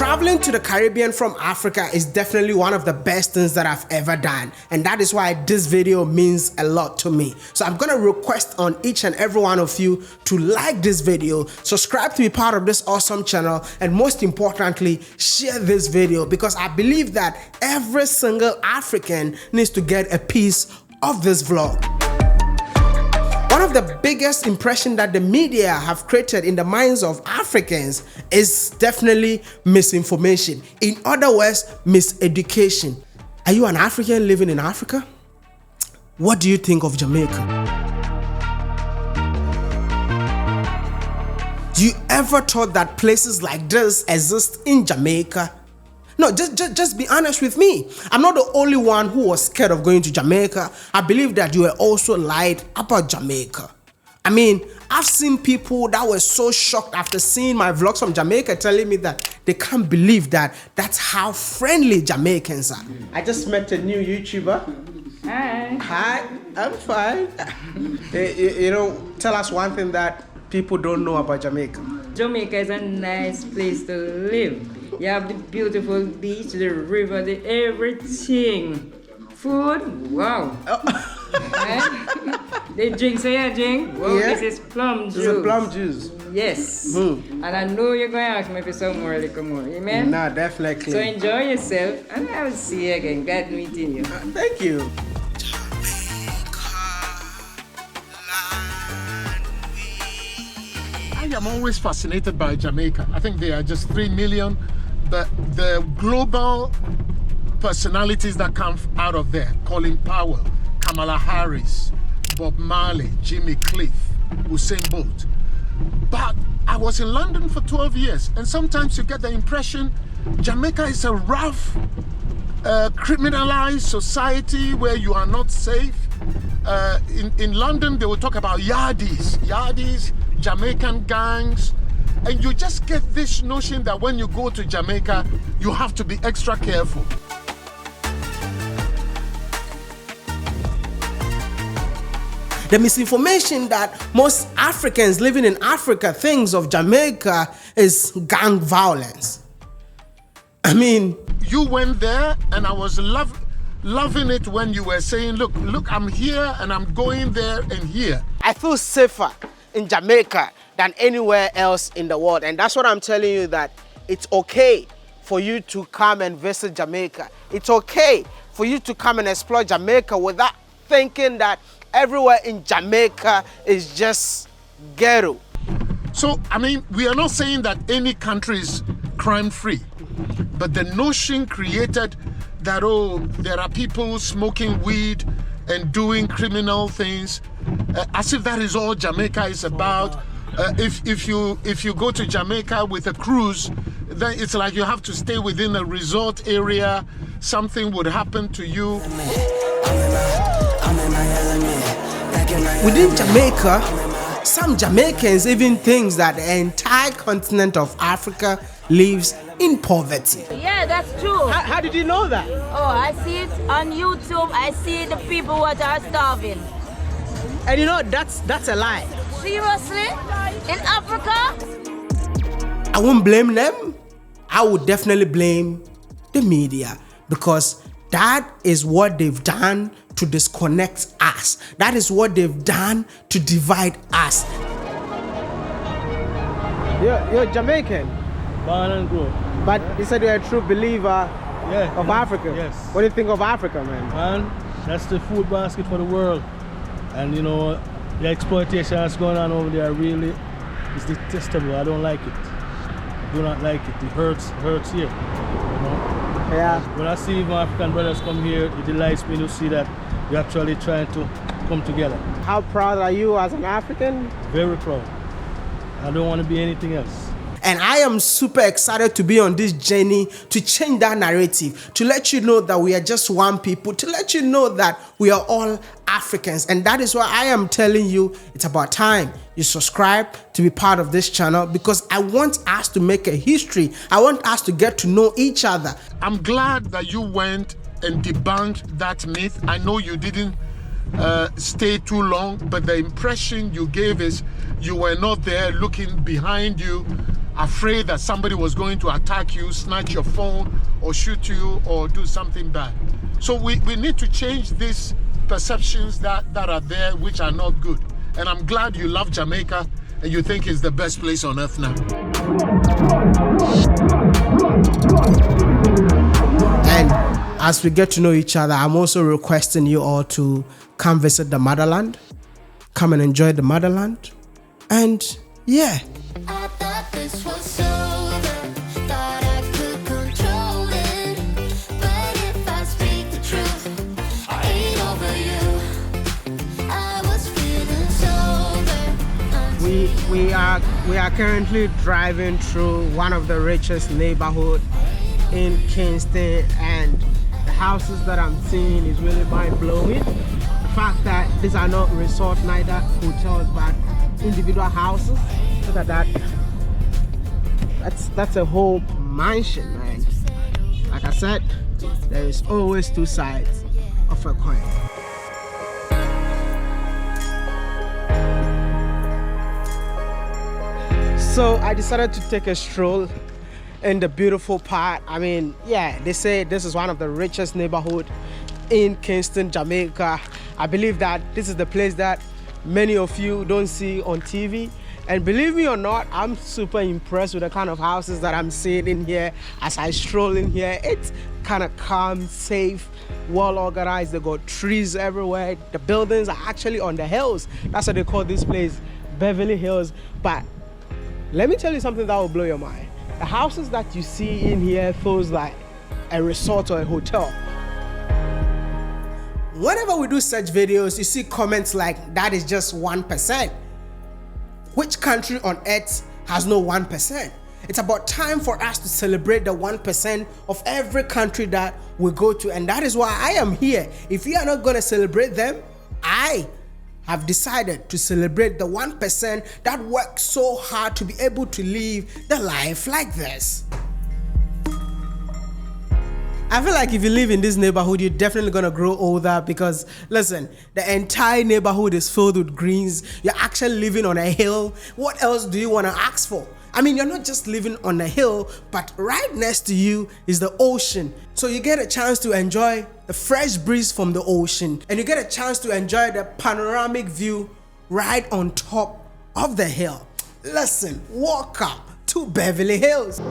Traveling to the Caribbean from Africa is definitely one of the best things that I've ever done, and that is why this video means a lot to me. So I'm gonna request on each and every one of you to like this video, subscribe to be part of this awesome channel, and most importantly, share this video, because I believe that every single African needs to get a piece of this vlog. One of the biggest impressions that the media have created in the minds of Africans is definitely misinformation. In other words, miseducation. Are you an African living in Africa? What do you think of Jamaica? Do you ever thought that places like this exist in Jamaica? No, just be honest with me. I'm not the only one who was scared of going to Jamaica. I believe that you were also lied about Jamaica. I mean, I've seen people that were so shocked after seeing my vlogs from Jamaica telling me that they can't believe that that's how friendly Jamaicans are. I just met a new YouTuber. Hi. Hi, I'm fine. You know, tell us one thing that people don't know about Jamaica. Jamaica is a nice place to live. You have the beautiful beach, the river, the everything. Food, wow. They drink, so you drink. Wow, Yeah. This is plum juice. This is plum juice. Yes. And I know you're going to ask me for some more, little more. Amen? No, definitely. So enjoy yourself, and I will see you again. Glad meeting you. Thank you. I am always fascinated by Jamaica. I think they are just 3 million. The global personalities that come out of there, Colin Powell, Kamala Harris, Bob Marley, Jimmy Cliff, Usain Bolt. But I was in London for 12 years, and sometimes you get the impression Jamaica is a rough, criminalized society where you are not safe. In London, they will talk about yardies, Jamaican gangs, and you just get this notion that when you go to Jamaica, you have to be extra careful. The misinformation that most Africans living in Africa thinks of Jamaica is gang violence. I mean, you went there, and I was loving it when you were saying, look, I'm here and I'm going there and here. I feel safer in Jamaica than anywhere else in the world, and that's what I'm telling you, that it's okay for you to come and visit Jamaica. It's okay for you to come and explore Jamaica without thinking that everywhere in Jamaica is just ghetto. So, I mean, we are not saying that any country is crime-free, but the notion created that, oh, there are people smoking weed and doing criminal things, as if that is all Jamaica is about. If you go to Jamaica with a cruise, then it's like you have to stay within a resort area. Something would happen to you. Within Jamaica, some Jamaicans even think that the entire continent of Africa lives in poverty. Yeah, that's true. How did you know that? Oh, I see it on YouTube. I see the people what are starving. And you know, that's a lie. Seriously? In Africa? I won't blame them. I would definitely blame the media, because that is what they've done to disconnect us. That is what they've done to divide us. You're Jamaican? Born and grew. But you said you're a true believer of Africa. Yes. What do you think of Africa, man? Man, that's the food basket for the world. And you know, the exploitation that's going on over there really is detestable. I don't like it. I do not like it. It hurts here. You know? Yeah. When I see my African brothers come here, it delights me to see that we're actually trying to come together. How proud are you as an African? Very proud. I don't want to be anything else. And I am super excited to be on this journey to change that narrative, to let you know that we are just one people, to let you know that we are all Africans. And that is why I am telling you, it's about time you subscribe to be part of this channel, because I want us to make a history. I want us to get to know each other. I'm glad that you went and debunked that myth. I know you didn't stay too long, but the impression you gave is you were not there looking behind you afraid that somebody was going to attack you, snatch your phone, or shoot you, or do something bad. So we need to change these perceptions that are there, which are not good. And I'm glad you love Jamaica and you think it's the best place on earth now. And as we get to know each other, I'm also requesting you all to come visit the motherland, come and enjoy the motherland, and yeah. I thought this was over, thought I could control it, but if I speak the truth, I ain't over you. I was feeling sober. We are currently driving through one of the richest neighborhoods in Kingston, and the houses that I'm seeing is really mind-blowing. The fact that these are not resort, neither hotels, but individual houses. Look at that. That's a whole mansion, man. Like I said, there is always two sides of a coin. So I decided to take a stroll in the beautiful part. I mean, yeah, they say this is one of the richest neighborhoods in Kingston, Jamaica. I believe that this is the place that many of you don't see on TV. And believe me or not, I'm super impressed with the kind of houses that I'm seeing in here as I stroll in here. It's kind of calm, safe, well organized. They got trees everywhere. The buildings are actually on the hills. That's what they call this place, Beverly Hills. But let me tell you something that will blow your mind. The houses that you see in here feels like a resort or a hotel. Whenever we do such videos, you see comments like, that is just 1%. Which country on earth has no 1%? It's about time for us to celebrate the 1% of every country that we go to, and that is why I am here. If you are not going to celebrate them, I have decided to celebrate the 1% that works so hard to be able to live the life like this. I feel like if you live in this neighborhood, you're definitely gonna grow older because, listen, the entire neighborhood is filled with greens. You're actually living on a hill. What else do you wanna ask for? I mean, you're not just living on a hill, but right next to you is the ocean. So you get a chance to enjoy the fresh breeze from the ocean, and you get a chance to enjoy the panoramic view right on top of the hill. Listen, walk up to Beverly Hills.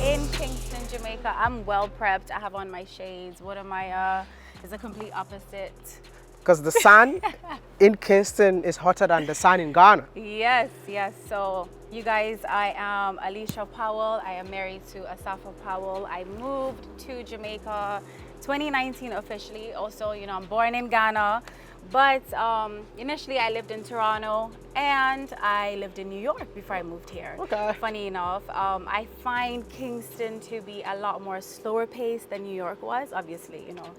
In Kingston, Jamaica. I'm well prepped. I have on my shades. WODEMAYA is a complete opposite. Because the sun in Kingston is hotter than the sun in Ghana. Yes, yes. So you guys, I am Alicia Powell. I am married to Asafa Powell. I moved to Jamaica 2019 officially. Also, you know, I'm born in Ghana. But initially I lived in Toronto and I lived in New York before I moved here. Okay. Funny enough, I find Kingston to be a lot more slower paced than New York was, obviously, you know.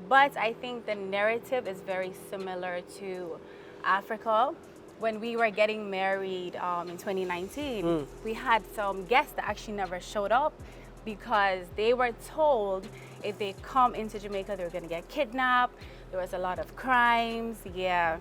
But I think the narrative is very similar to Africa. When we were getting married in 2019, we had some guests that actually never showed up because they were told if they come into Jamaica, they were gonna get kidnapped. There was a lot of crimes, yeah.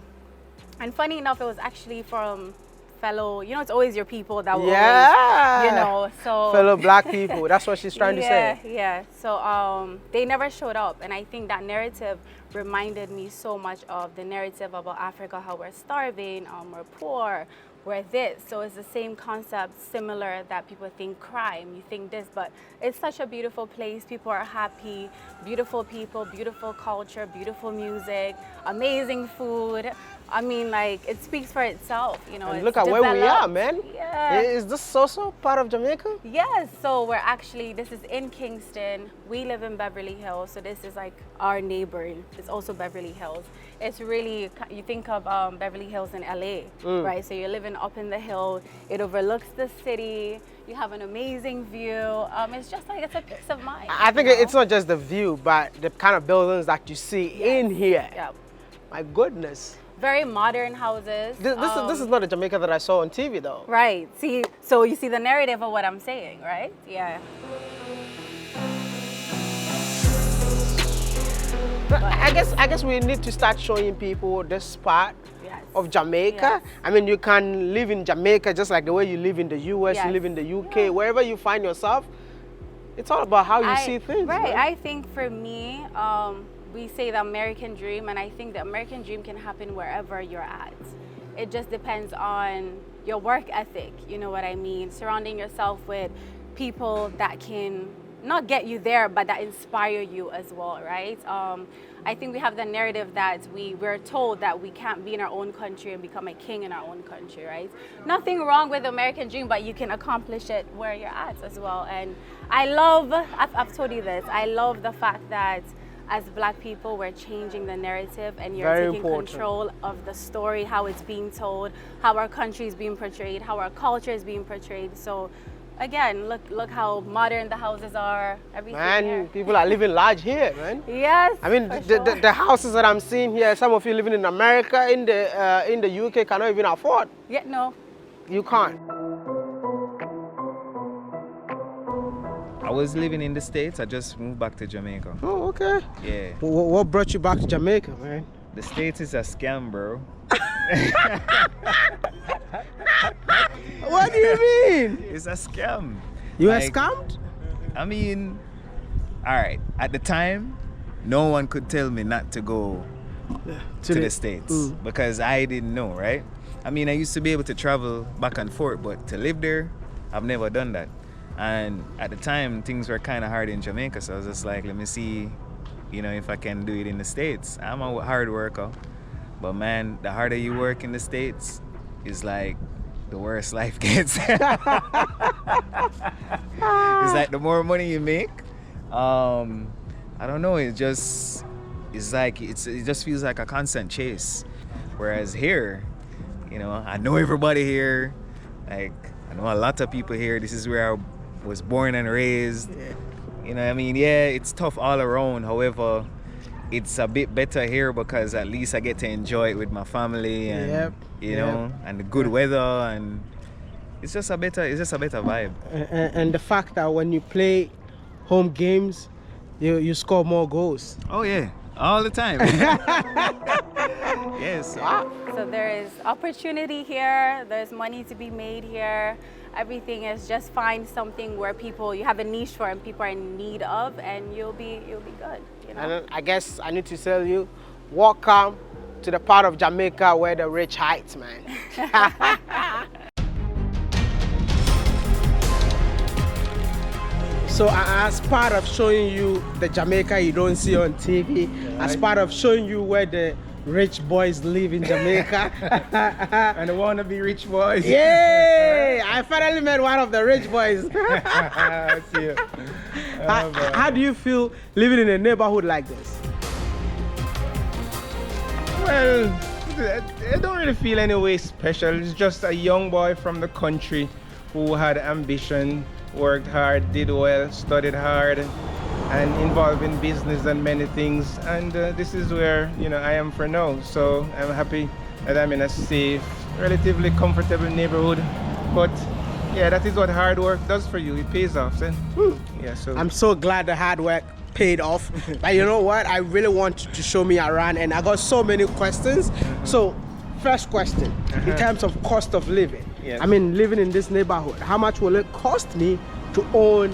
And funny enough, it was actually from fellow, you know, it's always your people that will always, you know, so. Fellow black people, that's what she's trying to say. Yeah, so they never showed up. And I think that narrative reminded me so much of the narrative about Africa, how we're starving, we're poor, we're this. So it's the same concept, similar, that people think crime, you think this, but it's such a beautiful place. People are happy, beautiful people, beautiful culture, beautiful music, amazing food. I mean, like, it speaks for itself, you know. And look at where we are, man. Yeah. Is this also part of Jamaica? Yes, so we're actually, this is in Kingston. We live in Beverly Hills, so this is like our neighboring. It's also Beverly Hills. It's really, you think of Beverly Hills in LA, right? So you're living up in the hill. It overlooks the city. You have an amazing view. It's just like, it's a peace of mind. I think it's not just the view, but the kind of buildings that you see in here. Yeah. My goodness. Very modern houses. This is not the Jamaica that I saw on TV, though. Right. See, so you see the narrative of what I'm saying, right? Yeah. But I guess we need to start showing people this spot. Yes. of Jamaica. Yes. I mean, you can live in Jamaica just like the way you live in the US, you Yes. live in the UK, wherever you find yourself. It's all about how you see things. Right. man. I think for me, we say the American dream, and I think the American dream can happen wherever you're at. It just depends on your work ethic, you know what I mean? Surrounding yourself with people that can not get you there, but that inspire you as well, right? I think we have the narrative that we're told that we can't be in our own country and become a king in our own country, right? Nothing wrong with the American dream, but you can accomplish it where you're at as well. And I've told you this, I love the fact that as Black people, we're changing the narrative, and you're Very taking important. control of the story, how it's being told, how our country is being portrayed, how our culture is being portrayed. So again, look how modern the houses are, everything Man, here. people are living large here, man. Yes. I mean, for the houses that I'm seeing here, some of you living in America, in the UK, cannot even afford. Yeah, no. You can't. I was living in the States. I just moved back to Jamaica. Oh, okay. Yeah. What brought you back to Jamaica, man? The States is a scam, bro. What do you mean? It's a scam. You were Like, scammed? I mean, all right. At the time, no one could tell me not to go to the States because I didn't know, right? I mean, I used to be able to travel back and forth, but to live there, I've never done that. And at the time, things were kind of hard in Jamaica, so I was just like, let me see, you know, if I can do it in the States. I'm a hard worker, but man, the harder you work in the States is like the worse life gets. It's like the more money you make, I don't know, it just feels like a constant chase. Whereas here, you know, I know everybody here, like I know a lot of people here. This is where I was born and raised. You know what I mean? Yeah, it's tough all around. However, it's a bit better here because at least I get to enjoy it with my family and you know, and the good weather, and it's just a better vibe. And the fact that when you play home games, you score more goals. Oh yeah, all the time. Yes. So there is opportunity here. There's money to be made here. Everything is just find something where you have a niche for and people are in need of, and you'll be good. You know. And I guess I need to tell you, welcome to the part of Jamaica where the rich hides, man. So as part of showing you the Jamaica you don't see on TV, as part of showing you where the rich boys live in Jamaica. And the wannabe rich boys. Yay! I finally met one of the rich boys. That's you. How do you feel living in a neighborhood like this? Well, I don't really feel any way special. It's just a young boy from the country who had ambition, worked hard, did well, studied hard, and involved in business and many things. And this is where, you know, I am for now. So I'm happy that I'm in a safe, relatively comfortable neighborhood. But yeah, that is what hard work does for you. It pays off. Yeah, so I'm so glad the hard work paid off. But you know what? I really want you to show me around, and I got so many questions. So first question, in terms of cost of living. Yes. I mean, living in this neighborhood, how much will it cost me to own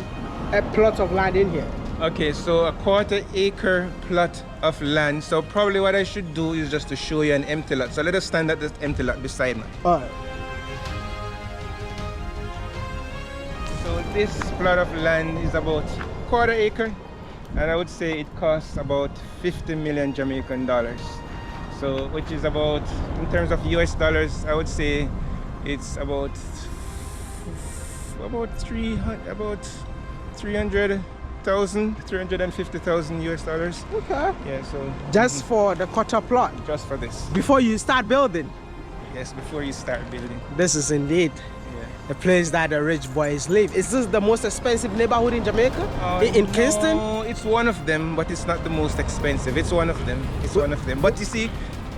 a plot of land in here? okay, so a 1/4 acre plot of land. So probably what I should do is just to show you an empty lot. So let us stand at this empty lot beside me. All right. So this plot of land is about 1/4 acre, and I would say it costs about 50 million Jamaican dollars. So which is about, in terms of US dollars, I would say it's about 350,000 US dollars. Okay. Yeah, so Just for the quarter plot, just for this. before you start building. Yes, before you start building. This is indeed the place that the rich boys live. Is this the most expensive neighborhood in Jamaica? In Kingston? No, it's one of them, but it's not the most expensive. It's one of them. It's one of them. But you see,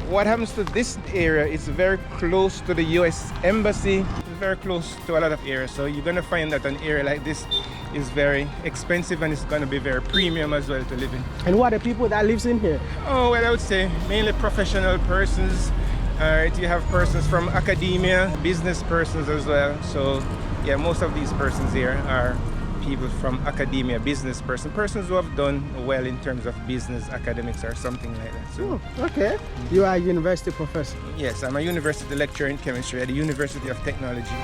what happens to this area is very close to the US Embassy. It's very close to a lot of areas. So you're going to find that an area like this is very expensive, and it's going to be very premium as well to live in. And what are the people that lives in here? Oh, well, I would say mainly professional persons, Alright, you have persons from academia, business persons as well. So yeah, most of these persons here are people from academia, business persons who have done well in terms of business, academics or something like that. So, Okay. You are a university professor. yes, I'm a university lecturer in chemistry at the University of Technology.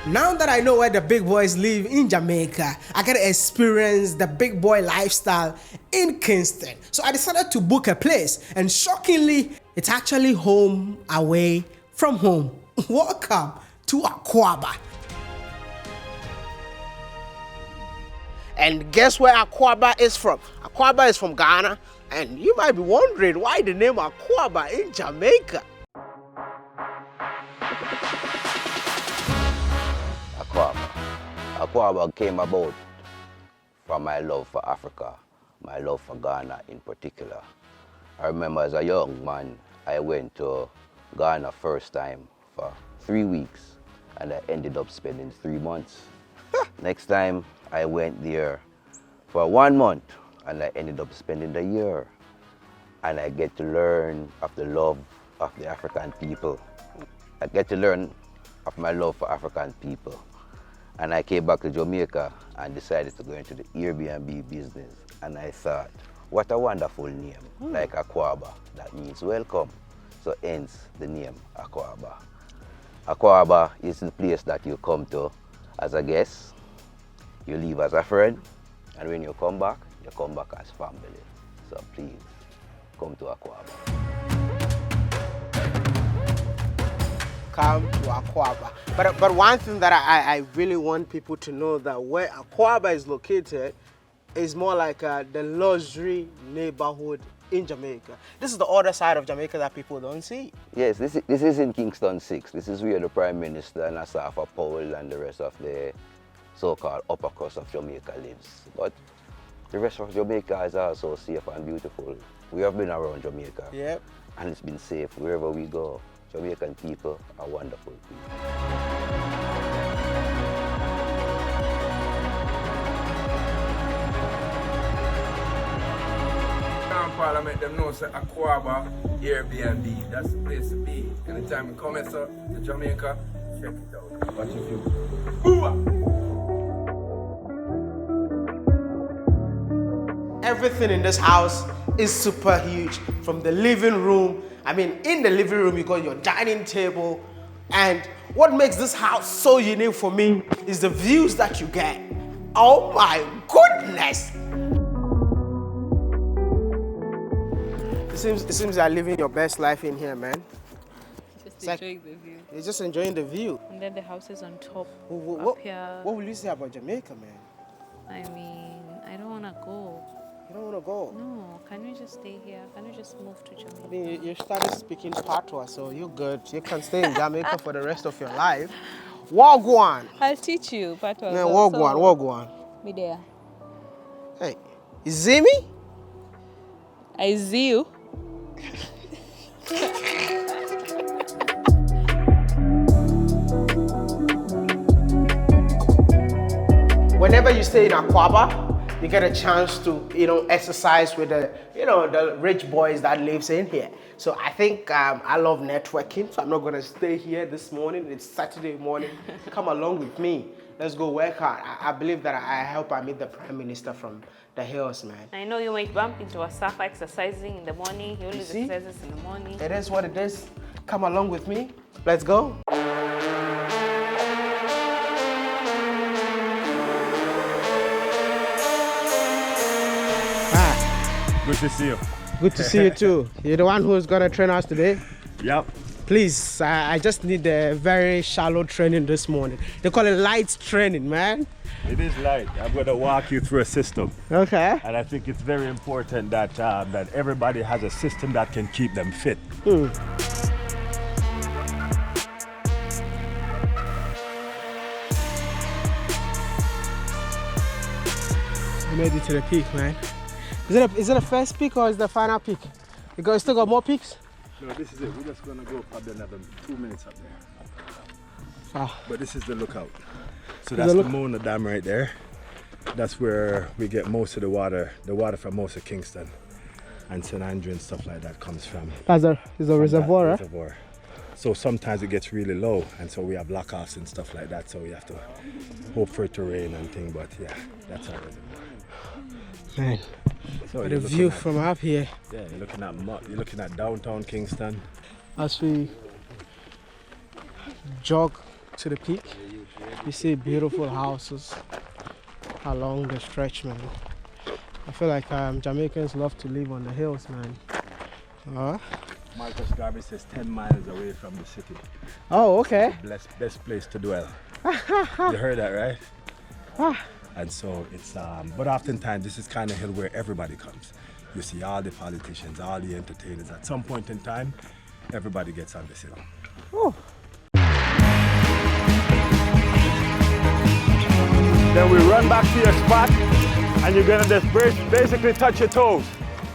Now that I know where the big boys live in Jamaica, I get to experience the big boy lifestyle in Kingston. So I decided to book a place, and shockingly, it's actually home away from home. Welcome to Akwaaba. And guess where Akwaaba is from? Akwaaba is from Ghana, and you might be wondering why the name Akwaaba in Jamaica. Akwaaba came about from my love for Africa, my love for Ghana in particular. I remember as a young man, I went to Ghana first time for 3 weeks, and I ended up spending 3 months. Next time, I went there for 1 month, and I ended up spending the year. And I get to learn of the love of the African people. I get to learn of my love for African people. And I came back to Jamaica and decided to go into the Airbnb business. And I thought, what a wonderful name, like Akwaaba, that means welcome. So hence the name Akwaaba. Akwaaba is the place that you come to as a guest, you leave as a friend, and when you come back as family. So please, come to Akwaaba. Come to Akwaaba. But one thing that I really want people to know, that where Akwaaba is located is more like the luxury neighborhood in Jamaica. This is the other side of Jamaica that people don't see. Yes, this is in Kingston 6. This is where the Prime Minister and Asafa Powell and the rest of the so-called upper crust of Jamaica lives. But the rest of Jamaica is also safe and beautiful. We have been around Jamaica. Yep. And it's been safe wherever we go. Jamaican people are wonderful people. Parliament them know say Akwaaba Airbnb. That's the place to be. Anytime you come here to Jamaica, check it out. Watch your view. Everything in this house is super huge. From the living room, in the living room you got your dining table, and what makes this house so unique for me is the views that you get. Oh my goodness! It seems you're living your best life in here, man. Just enjoying the view. You're just enjoying the view. And then the house is on top. What up here. What will you say about Jamaica, man? I don't want to go. You don't want to go? No, can we just stay here? Can we just move to Jamaica? You started speaking Patois, so you're good. You can stay in Jamaica for the rest of your life. Wagwan. I'll teach you Patois. Yeah, Wagwan. Me there. Hey, you see me? I see you. Whenever you stay in Akwaaba, you get a chance to, exercise with the rich boys that lives in here. So I think I love networking, so I'm not gonna stay here this morning. It's Saturday morning. Come along with me. Let's go work hard. I believe that I help meet the Prime Minister from the hills, man. I know you might bump into a Safa exercising in the morning. He always exercises in the morning. It is what it is. Come along with me. Let's go. Good to see you. Good to see you too. You're the one who's gonna train us today? Yep. Please, I just need a very shallow training this morning. They call it light training, man. It is light. I'm going to walk you through a system. Okay. And I think it's very important that that everybody has a system that can keep them fit. You made it to the peak, man. Is it the first peak or is it the final peak? You still got more peaks? No, this is it. We're just going to go probably another 2 minutes up there. Ah. But this is the lookout. So that's the Mona Dam right there. That's where we get most of the water from most of Kingston. and St. Andrew and stuff like that comes from. That's a reservoir, right? Reservoir. So sometimes it gets really low, and so we have lockoffs and stuff like that. So we have to hope for it to rain and thing. But yeah, that's our reservoir. Man, so the view from up here. Yeah, you're looking at downtown Kingston. As we jog to the peak, you see beautiful houses along the stretch, man. I feel like Jamaicans love to live on the hills, man. Marcus Garvey says 10 miles away from the city. Oh, okay. Best place to dwell. You heard that, right? And so it's, but oftentimes this is kind of hill where everybody comes. You see all the politicians, all the entertainers. At some point in time, everybody gets on this hill. Oh. Then we run back to your spot, and you're gonna just basically touch your toes.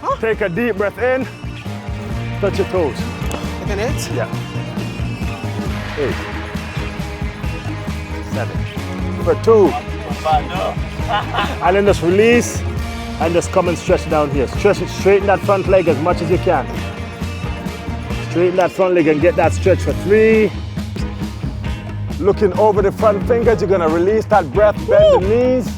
Huh? Take a deep breath in, touch your toes. Like an 8? Yeah. 8. 7. For 2. And then just release, and just come and stretch down here. Straighten that front leg as much as you can. Straighten that front leg and get that stretch for 3. Looking over the front fingers, you're gonna release that breath, bend the knees,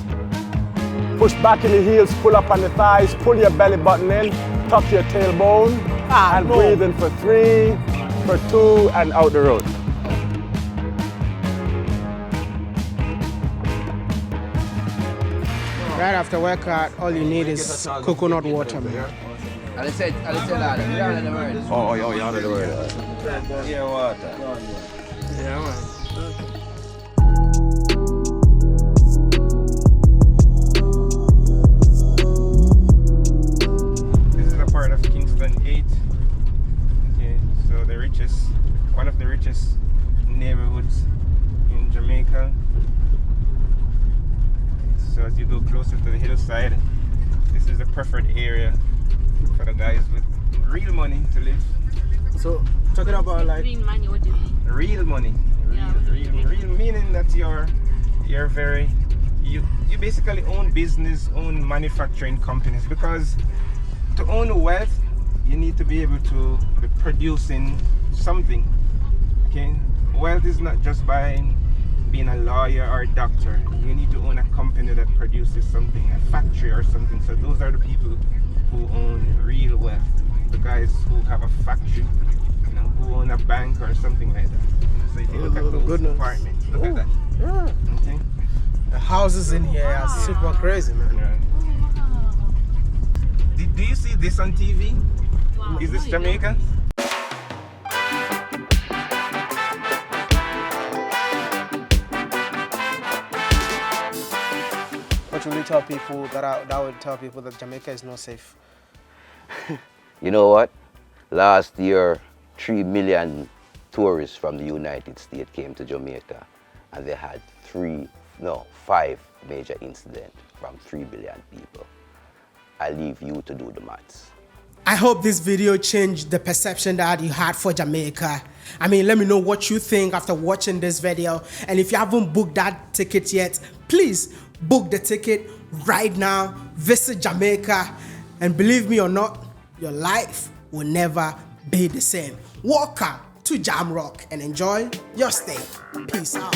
push back in the heels, pull up on the thighs, pull your belly button in, tuck your tailbone, and breathe in for 3, for 2, and out the road. Right after workout, all you need is coconut water, man. Oh, you're out of the word. Yeah, water. Yeah, man. This is a part of Kingston 8. Okay, so the richest, one of the richest neighborhoods in Jamaica. So as you go closer to the hillside, this is the preferred area for the guys with real money to live. So, talking about like Green money, what do you mean? Real money. Real meaning that you're very, you basically own business, own manufacturing companies, because to own wealth, you need to be able to be producing something. Okay, wealth is not just by being a lawyer or a doctor. You need to own a company that produces something, a factory or something. So those are the people who own real wealth. The guys who have a factory, you know, who own a bank or something like that. So if you look at those apartments, look at that. Yeah. Okay. The houses in here are super crazy, man. Yeah. Do you see this on TV? Wow. Is this Jamaica? What will you tell people that would tell people that Jamaica is not safe? You know what? Last year, 3 million tourists from the United States came to Jamaica, and they had 5 major incidents from 3 billion people. I leave you to do the maths. I hope this video changed the perception that you had for Jamaica. I mean, let me know what you think after watching this video. And if you haven't booked that ticket yet, please book the ticket right now. Visit Jamaica, and believe me or not, your life will never be the same. Welcome to Jam Rock and enjoy your stay. Peace out.